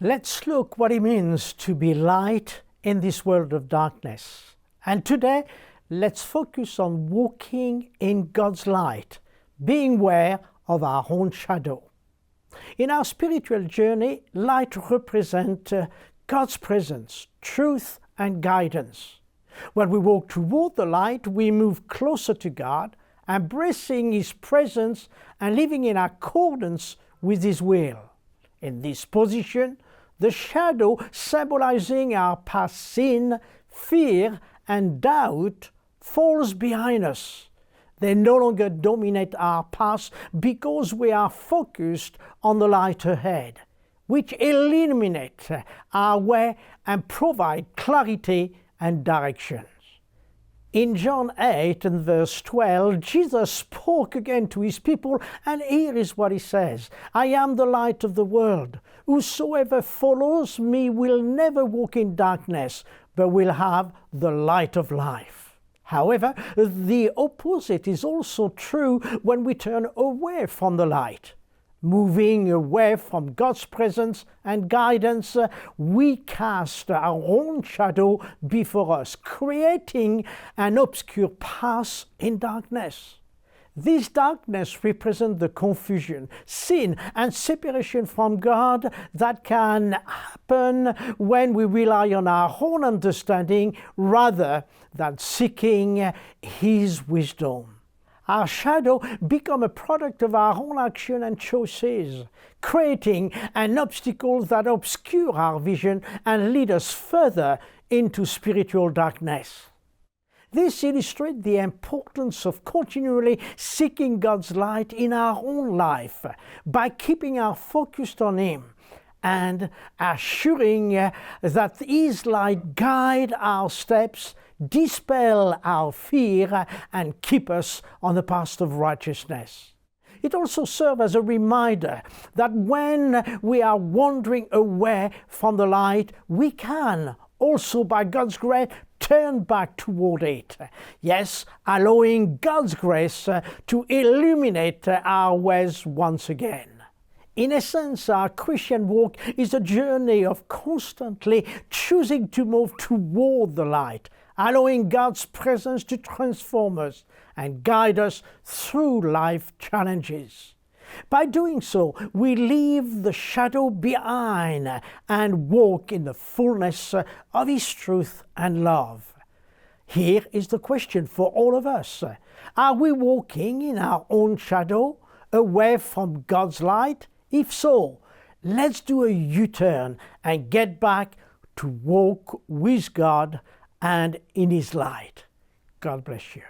Let's look what it means to be light in this world of darkness. And today, let's focus on walking in God's light, being aware of our own shadow. In our spiritual journey, light represents God's presence, truth, and guidance. When we walk toward the light, we move closer to God, embracing His presence and living in accordance with His will. In this position, the shadow symbolizing our past sin, fear, and doubt falls behind us. They no longer dominate our past because we are focused on the light ahead, which illuminates our way and provide clarity and directions. In John 8 and verse 12, Jesus spoke again to His people, and here is what He says: "I am the light of the world. Whosoever follows me will never walk in darkness, but will have the light of life." However, the opposite is also true when we turn away from the light. Moving away from God's presence and guidance, we cast our own shadow before us, creating an obscure path in darkness. This darkness represents the confusion, sin, and separation from God that can happen when we rely on our own understanding rather than seeking His wisdom. Our shadow becomes a product of our own action and choices, creating an obstacle that obscures our vision and leads us further into spiritual darkness. This illustrates the importance of continually seeking God's light in our own life by keeping our focus on Him and assuring that His light guides our steps, dispel our fear, and keep us on the path of righteousness. It also serves as a reminder that when we are wandering away from the light, we can also, by God's grace, turn back toward it. Yes, allowing God's grace to illuminate our ways once again. In essence, our Christian walk is a journey of constantly choosing to move toward the light, allowing God's presence to transform us and guide us through life challenges. By doing so, we leave the shadow behind and walk in the fullness of His truth and love. Here is the question for all of us: are we walking in our own shadow, away from God's light? If so, let's do a U-turn and get back to walk with God and in His light. God bless you.